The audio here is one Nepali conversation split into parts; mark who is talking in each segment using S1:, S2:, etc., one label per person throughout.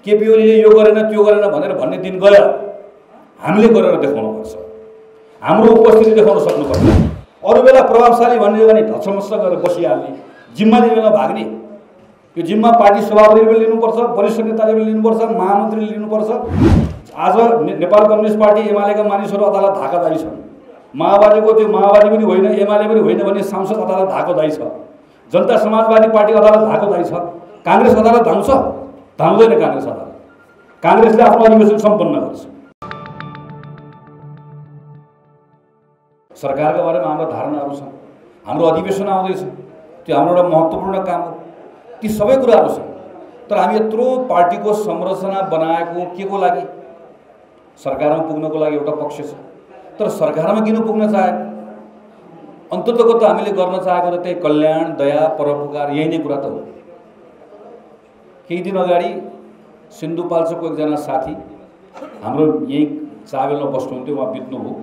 S1: केपी ओलीले यो गरेन त्यो गरेन भनेर भन्ने दिन गयो। हामीले गरेर देखाउनुपर्छ, हाम्रो उपस्थिति देखाउन सक्नुपर्छ। अरू बेला प्रभावशाली भन्ने भने ढचमस्स गरेर बसिहाल्ने, जिम्मा लिने बेला भाग्ने। यो जिम्मा पार्टी सभापतिले लिनुपर्छ, वरिष्ठ नेताले लिनुपर्छ, महामन्त्रीले लिनुपर्छ। आज नेपाल कम्युनिस्ट पार्टी एमालेका मानिसहरू अदालत धाकादायी छन्। माओवादीको त्यो माओवादी पनि होइन, एमाले पनि होइन भन्ने सांसद अदालत धाकादायी छ। जनता समाजवादी पार्टी अदालत धाकादायी छ। काङ्ग्रेस अदालत धाउँछ? धाउँदैन काङ्ग्रेस अदालत। काङ्ग्रेसले आफ्नो अधिवेशन सम्पन्न गर्छ। सरकारका बारेमा हाम्रा धारणाहरू छन्, हाम्रो अधिवेशन आउँदैछ, त्यो हाम्रो एउटा महत्त्वपूर्ण काम हो। ती सबै कुराहरू छन्, तर हामी यत्रो पार्टीको संरचना बनाएको के को लागि? सरकारमा पुग्नको लागि एउटा पक्ष छ, तर सरकारमा किन पुग्न चाहेको? अन्ततको त हामीले गर्न चाहेको त त्यही कल्याण, दया, परोपकार, यही नै कुरा त हो। केही दिन अगाडि सिन्धुपाल्चोकको एकजना साथी हाम्रो यही चाबेलमा बस्नुहुन्थ्यो, उहाँ बित्नुभयो।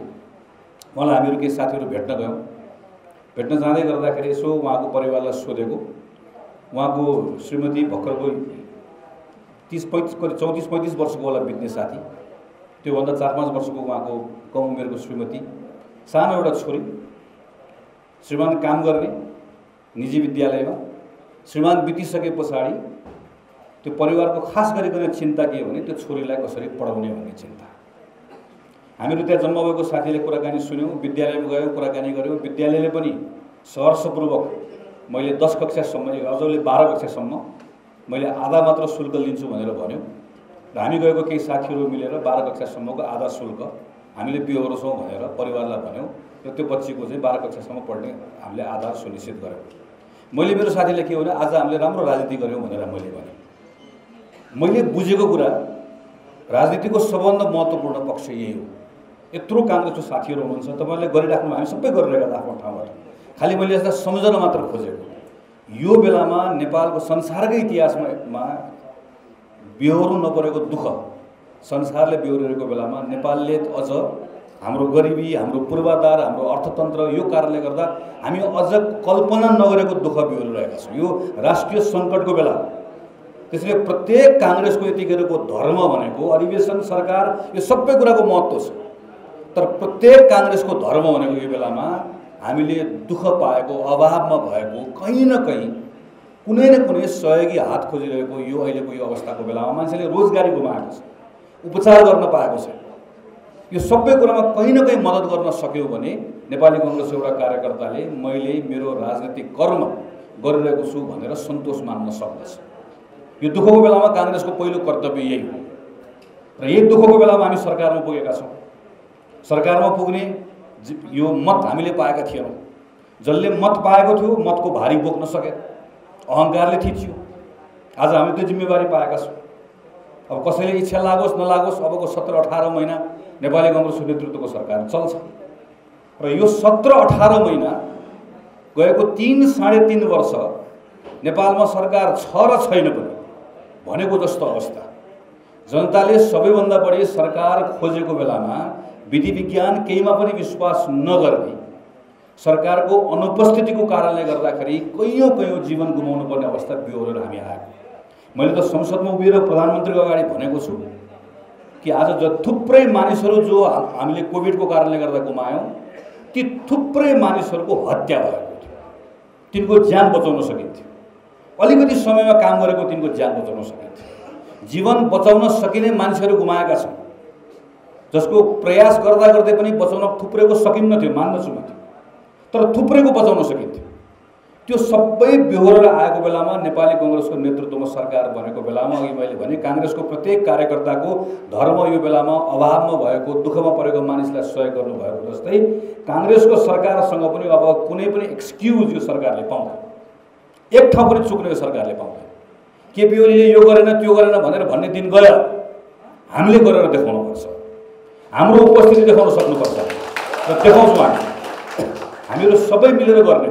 S1: उहाँलाई हामीहरू केही साथीहरू भेट्न गयौँ। भेट्न जाँदै गर्दाखेरि यसो उहाँको परिवारलाई सोधेको, उहाँको श्रीमती भर्खरको 34-35 वर्षको होला बित्ने साथी, त्योभन्दा 4-5 वर्षको उहाँको कम उमेरको श्रीमती, सानो एउटा छोरी, श्रीमान काम गर्ने निजी विद्यालयमा। श्रीमान बितिसके पछाडि त्यो परिवारको खास गरिकन चिन्ता के हो भने त्यो छोरीलाई कसरी पढाउने भन्ने चिन्ता। हामीहरू त्यहाँ जम्मा भएको साथीले कुराकानी सुन्यौँ, विद्यालयमा गयौँ, कुराकानी गऱ्यौँ। विद्यालयले पनि सहर्षपूर्वक मैले 10 कक्षासम्म, अझले 12 कक्षासम्म मैले आधा मात्र शुल्क लिन्छु भनेर भन्यो। र हामी गएको केही साथीहरू मिलेर 12 कक्षासम्मको आधा शुल्क हामीले बिहोर्छौँ भनेर परिवारलाई भन्यौँ र त्यो बच्चीको चाहिँ 12 कक्षासम्म पढ्ने हामीले आधार सुनिश्चित गऱ्यौँ। मैले मेरो साथीले के भने आज हामीले राम्रो राजनीति गऱ्यौँ भनेर मैले भने। मैले बुझेको कुरा राजनीतिको सबभन्दा महत्त्वपूर्ण पक्ष यही हो। यत्रो काङ्ग्रेसको साथीहरू हुनुहुन्छ, तपाईँहरूले गरिराख्नु, हामी सबै गरिरहेका आफ्नो ठाउँबाट। खालि मैले यसलाई सम्झन मात्र खोजेको। यो बेलामा नेपालको संसारकै इतिहासमा बेहोर्नु नपरेको दुःख संसारले बेहोरेको बेलामा नेपालले अझ हाम्रो गरिबी, हाम्रो पूर्वाधार, हाम्रो अर्थतन्त्र यो कारणले गर्दा हामी अझ कल्पना नगरेको दुःख बेहोरिरहेका छौँ यो राष्ट्रिय सङ्कटको बेला। त्यसैले प्रत्येक काङ्ग्रेसको यतिखेरको धर्म भनेको अधिवेशन, सरकार, यो सबै कुराको महत्त्व छ। तर प्रत्येक काङ्ग्रेसको धर्म भनेको यो बेलामा हामीले दुःख पाएको, अभावमा भएको, कहीँ न कहीँ कुनै न कुनै सहयोगी हात खोजिरहेको यो अहिलेको यो अवस्थाको बेलामा मान्छेले रोजगारी गुमाएको छ, उपचार गर्न पाएको छ। यो सबै कुरामा कहीँ न कहीँ मद्दत गर्न सक्यो भने नेपाली काङ्ग्रेस एउटा कार्यकर्ताले मैले मेरो राजनीतिक कर्म गरिरहेको छु भनेर सन्तोष मान्न सक्दछ। यो दुःखको बेलामा काङ्ग्रेसको पहिलो कर्तव्य यही हो। र यही दुःखको बेलामा हामी सरकारमा पुगेका छौँ। सरकारमा पुग्ने यो मत हामीले पाएका थिएनौँ। जसले मत पाएको थियो मतको भारी बोक्न सके, अहङ्कारले थिच्यो। आज हामी त्यो जिम्मेवारी पाएका छौँ। अब कसैले इच्छा लागोस् नलागोस् अबको 17-18 महिना नेपाली काङ्ग्रेसको नेतृत्वको सरकार चल्छ। र यो 17-18 महिना गएको 3-3.5 वर्ष नेपालमा सरकार छ र छैन पनि भनेको जस्तो अवस्था। जनताले सबैभन्दा बढी सरकार खोजेको बेलामा विधि विज्ञान केहीमा पनि विश्वास नगर्ने, सरकारको अनुपस्थितिको कारणले गर्दाखेरि कैयौँ जीवन गुमाउनु पर्ने अवस्था बेहोरेर हामी आएको। मैले त संसदमा उभिएर प्रधानमन्त्रीको अगाडि भनेको छु कि आज थुप्रै मानिसहरू जो हामीले कोभिडको कारणले गर्दा गुमायौँ, ती थुप्रै मानिसहरूको हत्या भएको थियो। तिनको ज्यान बचाउन सकिन्थ्यो। अलिकति समयमा काम गरेको तिनको ज्यान बचाउन सकिन्थ्यो। जीवन बचाउन सकिने मान्छेहरू गुमाएका छन्, जसको प्रयास गर्दा गर्दै पनि बचाउन थुप्रैको सकिन्न थियो, मान्दछु म त्यो, तर थुप्रैको बचाउन सकिन्थ्यो। त्यो सबै बेहोरेर आएको बेलामा नेपाली काङ्ग्रेसको नेतृत्वमा सरकार बनेको बेलामा अघि मैले भने काङ्ग्रेसको प्रत्येक कार्यकर्ताको धर्म यो बेलामा अभावमा भएको, दुःखमा परेको मानिसलाई सहयोग गर्नुभएको जस्तै काङ्ग्रेसको सरकारसँग पनि अब कुनै पनि एक्सक्युज यो सरकारले पाउँदैन। एक ठाउँ पनि चुक्ने यो सरकारले पाउँदैन। केपी ओलीले यो गरेन त्यो गरेन भनेर भन्ने दिन गयो। हामीले गरेर देखाउनुपर्छ, हाम्रो उपस्थिति देखाउन सक्नुपर्छ र देखाउँछौँ। हामीहरू सबै मिलेर गर्ने।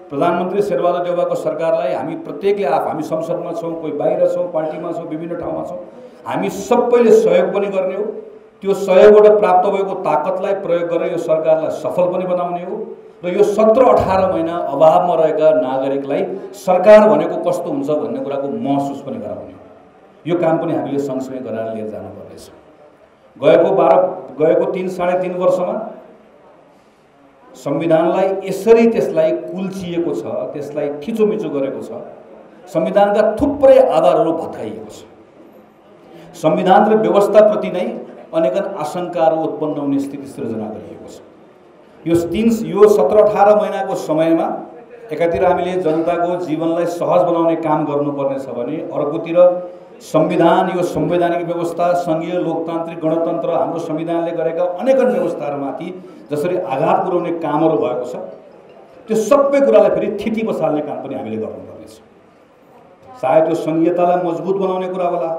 S1: प्रधानमन्त्री शेरबहादुर देउवाको सरकारलाई हामी प्रत्येकले हामी संसदमा छौँ, कोही बाहिर छौँ, पार्टीमा छौँ, विभिन्न ठाउँमा छौँ, हामी सबैले सहयोग पनि गर्ने हो। त्यो सहयोगबाट प्राप्त भएको ताकतलाई प्रयोग गरेर यो सरकारलाई सफल पनि बनाउने हो र यो 17-18 महिना अभावमा रहेका नागरिकलाई सरकार भनेको कस्तो हुन्छ भन्ने कुराको महसुस पनि गराउने हो। यो काम पनि हामीले सँगसँगै गरेर लिएर जानुपर्नेछ। गएको 3-3.5 वर्षमा संविधानलाई यसरी त्यसलाई कुल्चिएको छ, त्यसलाई थिचोमिचो गरेको छ। संविधानका थुप्रै आधारहरू भत्काइएको छ। संविधान र व्यवस्थाप्रति नै अनेकन आशंकाहरू उत्पन्न हुने स्थिति सृजना गरिएको छ। यो 17-18 महिनाको समयमा एकातिर हामीले जनताको जीवनलाई सहज बनाउने काम गर्नुपर्ने छ भने अर्कोतिर संविधान, यो संवैधानिक व्यवस्था, संघीय लोकतान्त्रिक गणतन्त्र, हाम्रो संविधानले गरेका अनेकन व्यवस्थाहरूमाथि जसरी आघात पुर्याउने कामहरू भएको छ, त्यो सबै कुरालाई फेरि थिति बसाल्ने काम पनि हामीले गर्नुपर्नेछ। चाहे त्यो संघीयतालाई मजबुत बनाउने कुरा होला,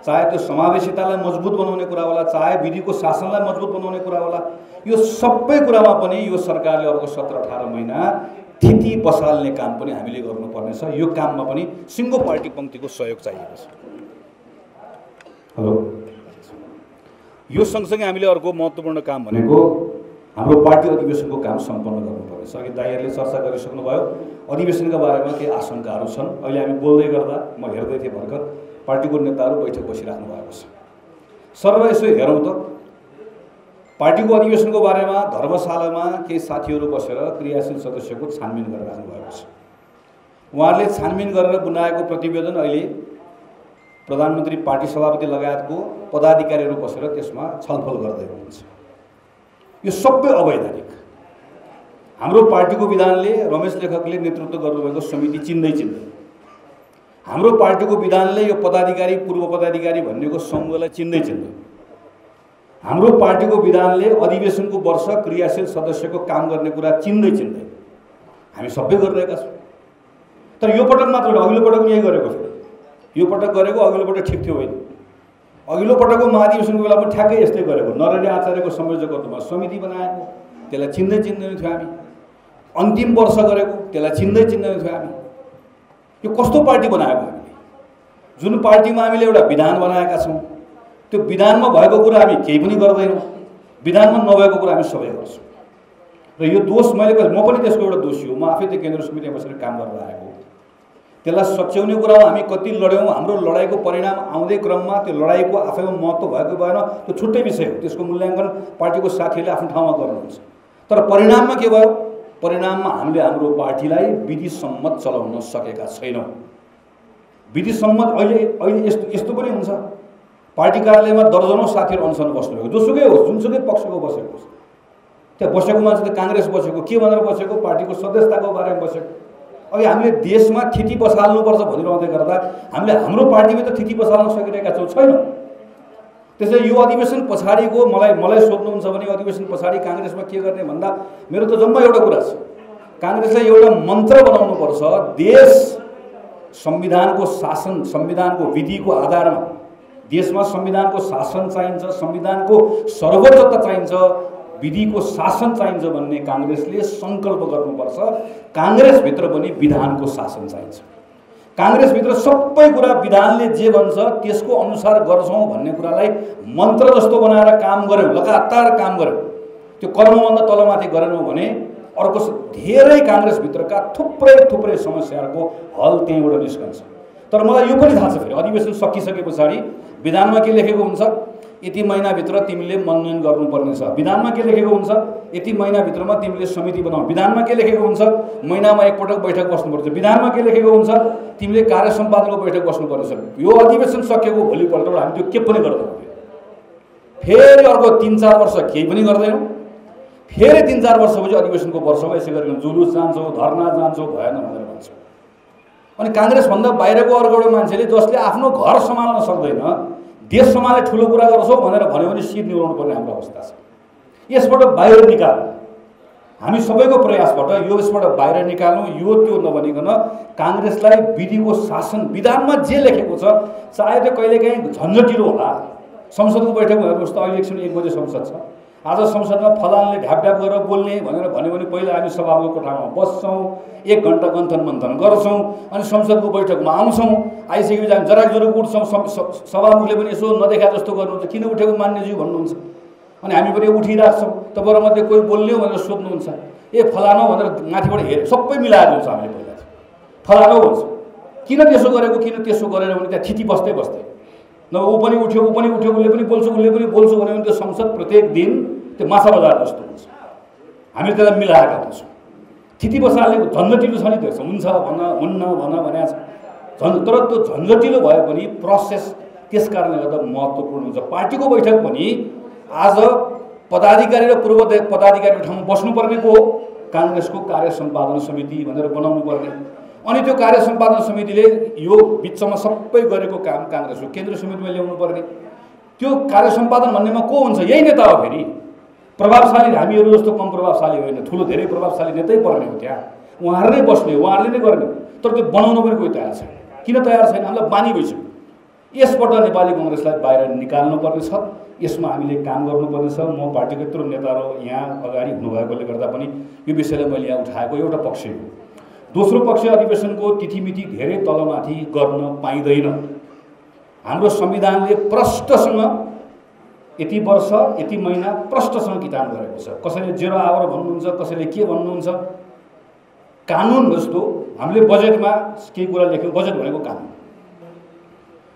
S1: चाहे त्यो समावेशितालाई मजबुत बनाउने कुरा होला, चाहे विधिको शासनलाई मजबुत बनाउने कुरा होला, यो सबै कुरामा पनि यो सरकारले अर्को 17-18 महिना थिति बसाल्ने काम पनि हामीले गर्नुपर्नेछ। यो काममा पनि सिङ्गो पार्टी पङ्क्तिको सहयोग चाहिएको छ। हेलो, यो सँगसँगै हामीले अर्को महत्त्वपूर्ण काम भनेको हाम्रो पार्टी अधिवेशनको काम सम्पन्न गर्नुपर्नेछ। अघि दाइहरूले चर्चा गरिसक्नुभयो, अधिवेशनका बारेमा केही आशंकाहरू छन्। अहिले हामी बोल्दै गर्दा म हेर्दै थिएँ, भर्खर पार्टीको नेताहरू बैठक बसिराख्नु भएको छ। सर यसो हेरौँ त, पार्टीको अधिवेशनको बारेमा धर्मशालामा केही साथीहरू बसेर क्रियाशील सदस्यको छानबिन गरेर राख्नु भएको छ। उहाँहरूले छानबिन गरेर बनाएको प्रतिवेदन अहिले प्रधानमन्त्री, पार्टी सभापति लगायतको पदाधिकारीहरू बसेर त्यसमा छलफल गर्दै हुनुहुन्छ। यो सबै अवैधानिक। हाम्रो पार्टीको विधानले रमेश लेखकले नेतृत्व गर्नुभएको समिति चिन्दै हाम्रो पार्टीको विधानले यो पदाधिकारी, पूर्व पदाधिकारी भन्नेको समूहलाई चिन्दै हाम्रो पार्टीको विधानले अधिवेशनको वर्ष क्रियाशील सदस्यको काम गर्ने कुरा चिन्दै हामी सबै गरिरहेका छौँ। तर यो पटक मात्र, अघिल्लो पटक पनि यही गरेको थियो। यो पटक गरेको अघिल्लो पटक ठिक थियो होइन। अघिल्लो पटकको महाधिवेशनको बेला पनि ठ्याक्कै यस्तै गरेको। नरहरि आचार्यको संयोजकत्वमा समिति बनाएको, त्यसलाई चिन्दैन थियो हामी। अन्तिम वर्ष गरेको, त्यसलाई चिन्दैन थियो हामी। यो कस्तो पार्टी बनाएको हामीले? जुन पार्टीमा हामीले एउटा विधान बनाएका छौँ, त्यो विधानमा भएको कुरा हामी केही पनि गर्दैनौँ, विधानमा नभएको कुरा हामी सबै गर्छौँ। र यो दोष म पनि त्यसको एउटा दोषी हो। म आफै त्यो केन्द्र समितिमा बसेर काम गरेर आएको। त्यसलाई सच्याउने कुरामा हामी कति लड्यौँ, हाम्रो लडाइँको परिणाम आउँदै क्रममा त्यो लडाइँको आफैमा महत्त्व भएको भएन, त्यो छुट्टै विषय हो। त्यसको मूल्याङ्कन पार्टीको साथीहरूले आफ्नो ठाउँमा गर्नुहुन्छ। तर परिणाममा के भयो? परिणाममा हामीले हाम्रो पार्टीलाई विधिसम्मत चलाउन सकेका छैनौँ। विधिसम्मत अहिले यस्तो पनि हुन्छ, पार्टी कार्यालयमा दर्जनौँ साथीहरू अनसन बस्नुभएको, जोसुकै होस्, जुनसुकै पक्षको बसेको होस्, त्यहाँ बसेको मान्छे त काङ्ग्रेस बसेको, के भनेर बसेको? पार्टीको सदस्यताको बारेमा बसेको। अघि हामीले देशमा थिति बसाल्नुपर्छ भनिरहँदै गर्दा हामीले हाम्रो पार्टीमा त थिति बसाल्न सकिरहेका छैनौँ। त्यसैले यो अधिवेशन पछाडिको मलाई सोध्नुहुन्छ भने अधिवेशन पछाडि काङ्ग्रेसमा के गर्ने भन्दा मेरो त जम्मा एउटा कुरा छ। काङ्ग्रेसलाई एउटा मन्त्र बनाउनुपर्छ। देश संविधानको शासन, संविधानको विधिको आधारमा देशमा संविधानको शासन चाहिन्छ, संविधानको सर्वोच्चता चाहिन्छ, विधिको शासन चाहिन्छ भन्ने काङ्ग्रेसले सङ्कल्प गर्नुपर्छ। काङ्ग्रेसभित्र पनि विधानको शासन चाहिन्छ। काङ्ग्रेसभित्र सबै कुरा विधानले जे भन्छ त्यसको अनुसार गर्छौँ भन्ने कुरालाई मन्त्र जस्तो बनाएर काम गऱ्यौँ, लगातार काम गऱ्यौँ, त्यो कर्मभन्दा तलमाथि गरेनौँ भने अर्को धेरै काङ्ग्रेसभित्रका थुप्रै समस्याहरूको हल त्यहीँबाट निस्कन्छ। तर मलाई यो पनि थाहा छ, फेरि अधिवेशन सकिसके पछाडि विधानमा के लेखेको हुन्छ? यति महिनाभित्र तिमीले मनोनयन गर्नुपर्ने छ। विधानमा के लेखेको हुन्छ? यति महिनाभित्रमा तिमीले समिति बनाऊ। विधानमा के लेखेको हुन्छ? महिनामा एकपटक बैठक बस्नुपर्छ। विधानमा के लेखेको हुन्छ? तिमीले कार्य सम्पादनको बैठक बस्नुपर्नेछ। यो अधिवेशन सकेको भोलिपल्टबाट हामी त्यो के पनि गर्दैनौँ। फेरि अर्को 3-4 वर्ष केही पनि गर्दैनौँ। फेरि 3-4 वर्षपछि अधिवेशनको वर्षमा यसै गरिकन जुलुस जान्छौँ, धर्ना जान्छौँ, भएन भनेर भन्छौँ। अनि काङ्ग्रेसभन्दा बाहिरको अर्को एउटा मान्छेले जसले आफ्नो घर सम्हाल्न सक्दैन, देश सम्हाल्ने ठुलो कुरा गर्छौँ भनेर भन्यो भने शिर निभाउनु पर्ने हाम्रो अवस्था छ। यसबाट बाहिर निकाल्नु हामी सबैको प्रयासबाट यसबाट बाहिर निकाल्नु। यो त्यो नभनिकन काङ्ग्रेसलाई विधिको शासन, विधानमा जे लेखेको छ, चाहे त्यो कहिलेकाहीँ झन्झटिलो होला। संसदको बैठक हेर्नुहोस् त, अहिले एकछिन 1 बजे संसद छ। आज संसदमा फलानले ढ्याप गरेर बोल्ने भनेर भन्यो भने पहिला हामी सभाको कोठामा बस्छौँ, 1 घन्टा गन्थन गर्छौँ, अनि संसदको बैठकमा आउँछौँ। आइसकेपछि हामी जराकजरुक उठ्छौँ। सभामुखले पनि यसो नदेखा जस्तो गर्नुहुन्छ, किन उठेको मान्यज्यू भन्नुहुन्छ, अनि हामी पनि उठिराख्छौँ। तपाईँहरूमध्ये कोही बोल्ने हो भनेर सोध्नुहुन्छ, ए फलानो भनेर माथिबाट हेरेँ, सबै मिलाएर हुन्छ। हामीले पहिला फलानो भन्छ, किन त्यसो गरेको, किन त्यसो गरेर भने त्यहाँ थिति बस्दै नभए ऊ पनि उठ्यो उसले पनि बोल्छु भने पनि त्यो संसद प्रत्येक दिन त्यो माछा बजार जस्तो हुन्छ। हामीले त्यसलाई मिलाएका हुन्छौँ। थिति बसाल्ने झन्झटिलो छ नि, त्यो हुन्छ हुन्न भनेको छ तर त्यो झन्झटिलो भए पनि प्रोसेस त्यस कारणले गर्दा महत्त्वपूर्ण हुन्छ। पार्टीको बैठक पनि आज पदाधिकारी र पूर्व पदाधिकारीको ठाउँमा बस्नुपर्ने को हो, काङ्ग्रेसको कार्य सम्पादन समिति भनेर बनाउनु पर्ने। अनि त्यो कार्य सम्पादन समितिले यो बिचमा सबै गरेको काम काङ्ग्रेसको केन्द्रीय समितिमा ल्याउनु पर्ने। त्यो कार्य सम्पादन भन्नेमा को हुन्छ? यही नेता हो। फेरि प्रभावशाली हामीहरू जस्तो कम प्रभावशाली होइन, ठुलो धेरै प्रभावशाली नेतै पर्ने हो। त्यहाँ उहाँहरू नै बस्ने, उहाँहरूले नै गर्ने। तर त्यो बनाउन पनि कोही तयार छैन। किन तयार छैन? हामीलाई बानी भइसक्यो। यसबाट नेपाली काङ्ग्रेसलाई बाहिर निकाल्नुपर्ने छ। यसमा हामीले काम गर्नुपर्ने छ। म पार्टीको यत्रो नेताहरू यहाँ अगाडि हुनुभएकोले गर्दा पनि यो विषयलाई मैले यहाँ उठाएको एउटा पक्ष हो। दोस्रो पक्ष, अधिवेशनको तिथिमिति धेरै तलमाथि गर्न पाइँदैन। हाम्रो संविधानले प्रष्टसँग यति वर्ष यति महिना प्रष्टसँग किताब गरेको छ। कसैले 0 आवर भन्नुहुन्छ, कसैले के भन्नुहुन्छ। कानुन जस्तो हामीले बजेटमा केही कुरा लेख्यौँ, बजेट भनेको कानुन।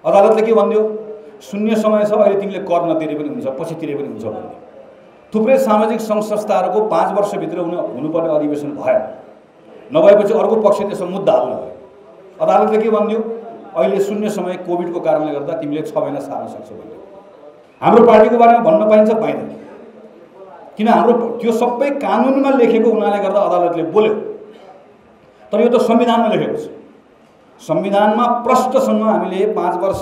S1: अदालतले के भन्यो? शून्य समय छ, अहिले तिमीले कर नतिरे पनि हुन्छ, पछि तिरे पनि हुन्छ भन्यो। थुप्रै सामाजिक सङ्घ संस्थाहरूको 5 वर्षभित्र हुनुपर्ने अधिवेशन भयो, नभएपछि अर्को पक्ष त्यसमा मुद्दा हाल्नु भयो। अदालतले के भन्यो? अहिले शून्य समय कोभिडको कारणले गर्दा तिमीले 6 महिना सार्न सक्छौ भन्यो। हाम्रो पार्टीको बारेमा भन्न पाइन्छ? पाइँदैन। किन? हाम्रो त्यो सबै कानुनमा लेखेको हुनाले गर्दा अदालतले बोल्यो। तर यो त संविधानमा लेखेको छ। संविधानमा प्रष्टसँग हामीले 5 वर्ष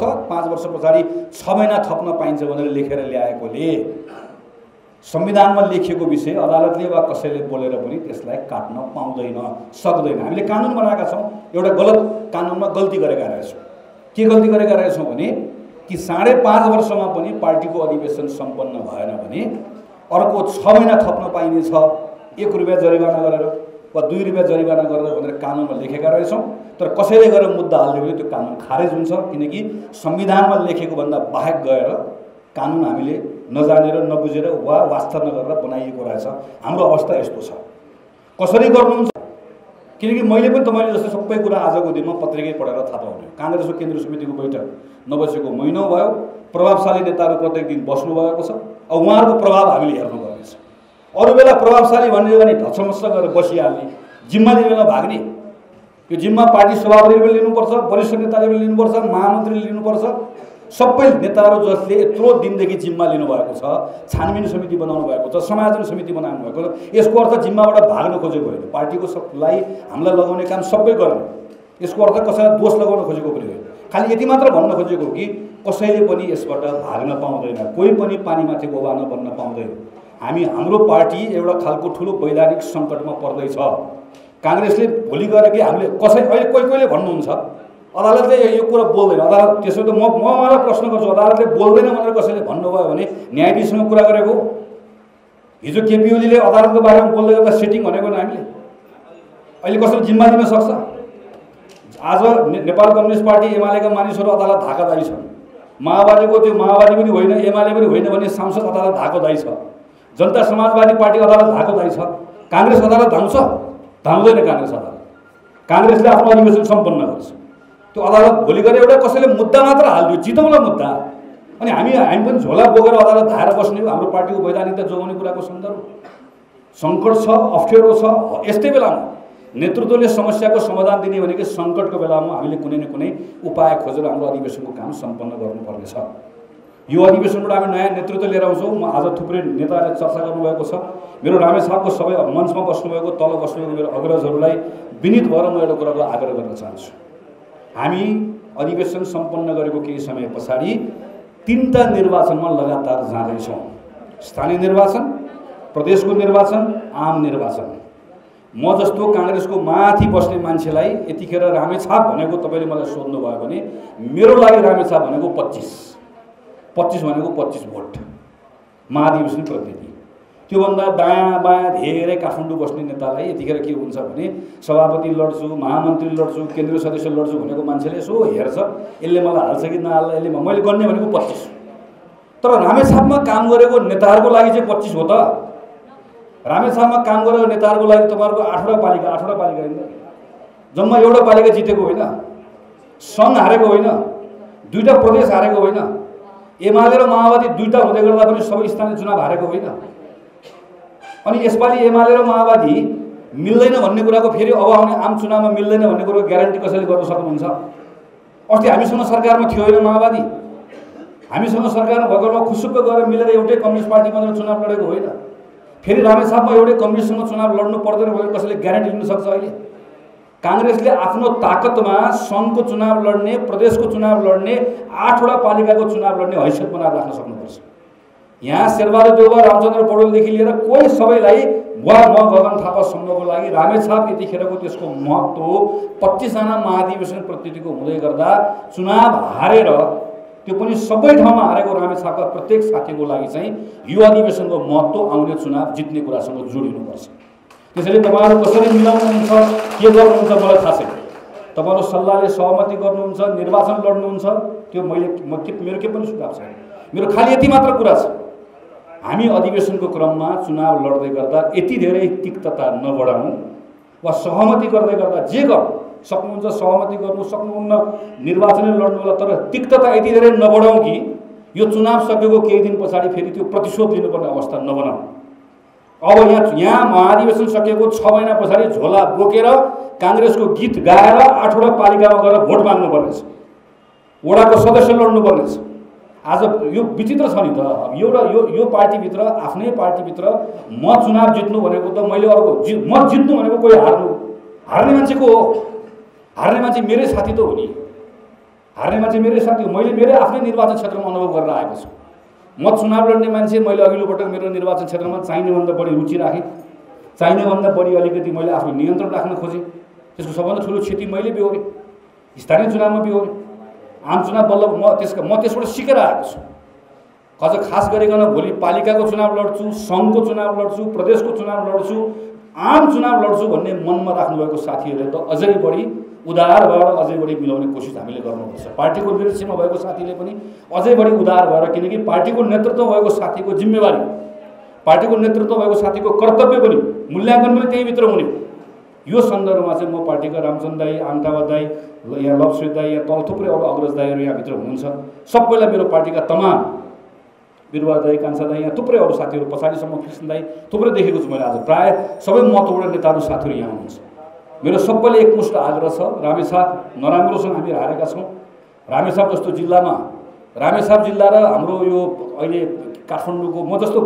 S1: पछाडि 6 महिना थप्न पाइन्छ भनेर लेखेर ल्याएकोले संविधानमा लेखिएको विषय अदालतले वा कसैले बोलेर पनि त्यसलाई काट्न पाउँदैन, सक्दैन। हामीले कानुन बनाएका छौँ, एउटा गलत कानुनमा गल्ती गरेका रहेछौँ। के गल्ती गरेका रहेछौँ भने कि 5.5 वर्षमा पनि पार्टीको अधिवेशन सम्पन्न भएन भने अर्को 6 महिना थप्न पाइनेछ, 1 रुपियाँ जरिवाना गरेर वा 2 रुपियाँ जरिवाना गरेर भनेर कानुनमा लेखेका रहेछौँ। तर कसैले गरेर मुद्दा हाल्यो भने त्यो कानुन खारेज हुन्छ। किनकि संविधानमा लेखेको भन्दा बाहेक गएर कानुन हामीले नजानेर नबुझेर वा वास्ता नगरेर बनाइएको रहेछ। हाम्रो अवस्था यस्तो छ। कसरी गर्नुहुन्छ? किनकि मैले पनि तपाईँले जस्तो सबै कुरा आजको दिनमा पत्रिकै पढेर थाहा पाउने। काङ्ग्रेसको केन्द्रीय समितिको बैठक नबसेको महिनौ भयो। प्रभावशाली नेताहरू प्रत्येक दिन बस्नुभएको छ। अब उहाँहरूको प्रभाव हामीले हेर्नुपर्नेछ। अरू बेला प्रभावशाली भन्ने भने ढचमस्स गरेर बसिहाल्ने, जिम्मा लिने बेला भाग्ने। यो जिम्मा पार्टी सभापतिले पनि लिनुपर्छ, वरिष्ठ नेताले पनि लिनुपर्छ, महामन्त्रीले लिनुपर्छ। सबै नेताहरू जसले यत्रो दिनदेखि जिम्मा लिनुभएको छ, छानबिन समिति बनाउनु भएको छ, समायोजन समिति बनाउनु भएको छ, यसको अर्थ जिम्माबाट भाग्न खोजेको होइन। पार्टीको सबलाई हामीलाई लगाउने काम सबै गर्ने। यसको अर्थ कसैलाई दोष लगाउन खोजेको पनि होइन। खालि यति मात्र भन्न खोजेको कि कसैले पनि यसबाट भाग्न पाउँदैन, कोही पनि पानीमाथि गोबान बन्न पाउँदैन। हाम्रो पार्टी एउटा खालको ठुलो वैधानिक सङ्कटमा पर्दैछ। काङ्ग्रेसले भोलि गएर कि हामीले अहिले कोहीले भन्नुहुन्छ अदालतले यो कुरा बोल्दैन। अदालत त्यसो त म उहाँलाई प्रश्न गर्छु, अदालतले बोल्दैन भनेर कसैले भन्नुभयो भने न्यायाधीशसँग कुरा गरेको? हिजो केपी ओलीले अदालतको बारेमा बोल्दै गर्दा सेटिङ भनेको नि हामीले। अहिले कसैले जिम्मा दिन सक्छ? आज नेपाल कम्युनिस्ट पार्टी एमालेका मानिसहरू अदालत धाकादायी छन्। माओवादीको त्यो माओवादी पनि होइन, एमाले पनि होइन भने सांसद अदालत धाकोदायी छ। जनता समाजवादी पार्टी अदालत धाकोदायी छ। काङ्ग्रेस अदालत धाउँछ? धाउँदैन काङ्ग्रेस अदालत। काङ्ग्रेसले आफ्नो अधिवेशन सम्पन्न गर्छ। त्यो अदालत भोलि गएर एउटा कसैले मुद्दा मात्र हाल्दियो, जितौँला मुद्दा, अनि हामी पनि झोला बोकेर अदालत धाएर बस्ने हो। हाम्रो पार्टीको वैधानिकता जोगाउने कुराको सन्दर्भ सङ्कट छ, अप्ठ्यारो छ। यस्तै बेलामा नेतृत्वले समस्याको समाधान दिने भनेको सङ्कटको बेलामा हामीले कुनै न कुनै उपाय खोजेर हाम्रो अधिवेशनको काम सम्पन्न गर्नुपर्नेछ। यो अधिवेशनबाट हामी नयाँ नेतृत्व लिएर आउँछौँ। म आज थुप्रै नेताहरूले चर्चा गर्नुभएको छ। मेरो रामेछापको सबै मञ्चमा बस्नुभएको, तल बस्नुभएको मेरो अग्रजहरूलाई विनीत भएर म एउटा कुराको आग्रह गर्न चाहन्छु। हामी अधिवेशन सम्पन्न गरेको केही समय पछाडि 3टा निर्वाचनमा लगातार जाँदैछौँ। स्थानीय निर्वाचन, प्रदेशको निर्वाचन, आम निर्वाचन। म जस्तो काङ्ग्रेसको माथि बस्ने मान्छेलाई यतिखेर रामेछाप भनेको तपाईँले मलाई सोध्नुभयो भने मेरो लागि रामेछाप भनेको 25 भनेको 25 भोट महाधिवेशन प्रतिनिधि। त्योभन्दा दायाँ बायाँ धेरै काठमाडौँ बस्ने नेतालाई यतिखेर के हुन्छ भने सभापति लड्छु, महामन्त्री लड्छु, केन्द्रीय सदस्य लड्छु भनेको मान्छेले यसो हेर्छ, यसले मलाई हाल्छ कि नहाल्छ, यसले मैले गर्ने भनेको 25। तर रामेछापमा काम गरेको नेताहरूको लागि चाहिँ 25 हो त। रामेछापमा काम गरेको नेताहरूको लागि तपाईँहरूको 8वटा पालिका होइन, जम्मा एउटा पालिका जितेको होइन, सङ्घ हारेको होइन, दुईटा प्रदेश हारेको होइन, एमाले र माओवादी दुईटा हुँदै गर्दा पनि सबै स्थानीय चुनाव हारेको होइन। अनि यसपालि एमाले र माओवादी मिल्दैन भन्ने कुराको फेरि अब आउने आम चुनावमा मिल्दैन भन्ने कुराको ग्यारेन्टी कसैले गर्न सक्नुहुन्छ? अस्ति हामीसँग सरकारमा थियो होइन माओवादी, हामीसँग सरकारमा भएको बेलामा खुसुक्क गरेर मिलेर एउटै कम्युनिस्ट पार्टी बनेर चुनाव लडेको होइन। फेरि रामेछापमा एउटै कम्युनिस्टसँग चुनाव लड्नु पर्दैन भनेर कसैले ग्यारेन्टी लिन सक्छ? अहिले काङ्ग्रेसले आफ्नो ताकतमा सङ्घको चुनाव लड्ने, प्रदेशको चुनाव लड्ने, 8वटा पालिकाको चुनाव लड्ने हैसियत बनाएर राख्न सक्नुपर्छ। यहाँ शेरबहादुर देउवा, रामचन्द्र पौडेलदेखि लिएर कोही सबैलाई वा म गगन थापासम्मको लागि रामेछाप यतिखेरको त्यसको महत्त्व 25जना महाधिवेशन प्रतिनिधिको हुँदै गर्दा चुनाव हारेर, त्यो पनि सबै ठाउँमा हारेको रामेछापका प्रत्येक साथीको लागि चाहिँ यो अधिवेशनको महत्त्व आउने चुनाव जित्ने कुरासँग जोडिनुपर्छ। त्यसैले तपाईँहरू कसरी मिलाउनुहुन्छ, के गर्नुहुन्छ मलाई थाहा छैन। तपाईँहरू सल्लाहले सहमति गर्नुहुन्छ, निर्वाचन लड्नुहुन्छ, त्यो मेरो के पनि सुझाव छैन। मेरो खालि यति मात्र कुरा छ, हामी अधिवेशनको क्रममा चुनाव लड्दै गर्दा यति धेरै तिक्तता नबढाउँ वा सहमति गर्दै गर्दा जे गर्नु सक्नुहुन्छ सहमति गर्नु सक्नुहुन्न, निर्वाचन लड्नु होला, तर तिक्तता यति धेरै नबढाउँ कि यो चुनाव सकेको केही दिन पछाडि फेरि त्यो प्रतिशोध लिनुपर्ने अवस्था नबनाऊ। अब यहाँ महाधिवेशन सकेको 6 महिना पछाडि झोला बोकेर काङ्ग्रेसको गीत गाएर 8वटा पालिकामा गएर भोट माग्नुपर्नेछ, वडाको सदस्य लड्नुपर्नेछ। आज यो विचित्र छ नि त। एउटा यो पार्टीभित्र, आफ्नै पार्टीभित्र म चुनाव जित्नु भनेको त मैले अर्को म जित्नु भनेको कोही हार्ने मान्छे को हो? हार्ने मान्छे मेरै साथी त हो नि, हार्ने मान्छे मेरै साथी हो। मैले मेरै आफ्नै निर्वाचन क्षेत्रमा अनुभव गरेर आएको छु। म चुनाव लड्ने मान्छे, मैले अघिल्लो पटक मेरो निर्वाचन क्षेत्रमा चाहिनेभन्दा बढी रुचि राखेँ, चाहिनेभन्दा बढी अलिकति मैले आफ्नो नियन्त्रण राख्न खोजेँ। त्यसको सबभन्दा ठुलो क्षति मैले बेहोरेँ, स्थानीय चुनावमा बेहोरेँ। आम चुनाव बल्ल म त्यसबाट सिकेर आएको छु। अझ खास गरिकन भोलि पालिकाको चुनाव लड्छु, सङ्घको चुनाव लड्छु, प्रदेशको चुनाव लड्छु, आम चुनाव लड्छु भन्ने मनमा राख्नुभएको साथीहरूले त अझै बढी उदार भएर अझै बढी मिलाउने कोसिस हामीले गर्नुपर्छ। पार्टीको लीडरसिपमा भएको साथीले पनि अझै बढी उदार भएर, किनकि पार्टीको नेतृत्व भएको साथीको जिम्मेवारी, पार्टीको नेतृत्व भएको साथीको कर्तव्य पनि, मूल्याङ्कन पनि त्यहीँभित्र हुने। यो सन्दर्भमा चाहिँ म पार्टीका रामचन्द्र दाई, आन्टावा दाई, यहाँ लक्ष्मी दाई, यहाँ तल थुप्रै अरू अग्रज दाईहरू यहाँभित्र हुनुहुन्छ, सबैलाई मेरो पार्टीका तमाम बिरुवा दाई, कान्छा दाई, यहाँ थुप्रै अरू साथीहरू पछाडिसम्म कृष्ण दाई थुप्रै देखेको छु मैले। आज प्राय सबै महत्त्वपूर्ण नेताहरू साथीहरू यहाँ हुनुहुन्छ। मेरो सबैले एकमुष्ट आग्रह छ, रामेछाप नराम्रोसँग हामी हारेका छौँ। रामेछाप जस्तो जिल्लामा, रामेछाप जिल्ला र हाम्रो यो अहिले काठमाडौँको म जस्तो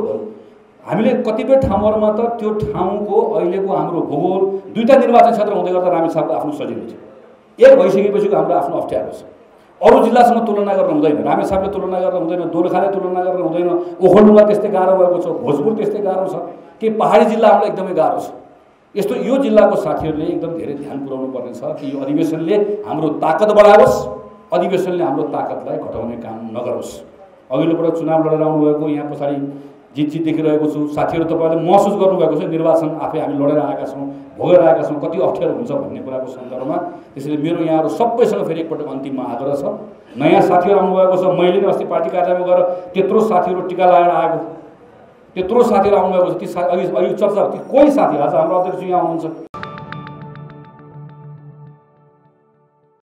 S1: हामीले कतिपय ठाउँहरूमा त त्यो ठाउँको अहिलेको हाम्रो भूगोल, दुईटा निर्वाचन क्षेत्र हुँदै गर्दा रामेछापको आफ्नो सजिलो थियो। एक भइसकेपछि हाम्रो आफ्नो अप्ठ्यारो छ। अरू जिल्लासँग तुलना गर्न हुँदैन, रामेछापले तुलना गर्न हुँदैन, दोलखाले तुलना गर्न हुँदैन, ओखलढुङ्गा त्यस्तै गाह्रो भएको छ, भोजपुर त्यस्तै गाह्रो छ, केही पहाडी जिल्लाहरूलाई एकदमै गाह्रो छ। यस्तो यो जिल्लाको साथीहरूले एकदम धेरै ध्यान पुर्याउनु पर्ने छ कि यो अधिवेशनले हाम्रो ताकत बढाओस्, अधिवेशनले हाम्रो ताकतलाई घटाउने काम नगरोस्। अघिल्लो पटक चुनाव लडेर आउनुभएको, यहाँ पछाडि जित देखिरहेको छु, साथीहरू तपाईँले महसुस गर्नुभएको छ निर्वाचन आफै हामी लडेर आएका छौँ, भोगेर आएका छौँ, कति अप्ठ्यारो हुन्छ भन्ने कुराको सन्दर्भमा। त्यसैले मेरो यहाँहरू सबैसँग फेरि एकपटक अन्तिममा आग्रह छ। नयाँ साथीहरू आउनुभएको छ, मैले नै अस्ति पार्टी कार्यालयमा गएर त्यत्रो साथीहरू टिका लगाएर आएको, त्यत्रो साथीहरू आउनुभएको छ। ती अघि चर्चा ती कोही साथी, आज हाम्रो अध्यक्ष यहाँ हुनुहुन्छ,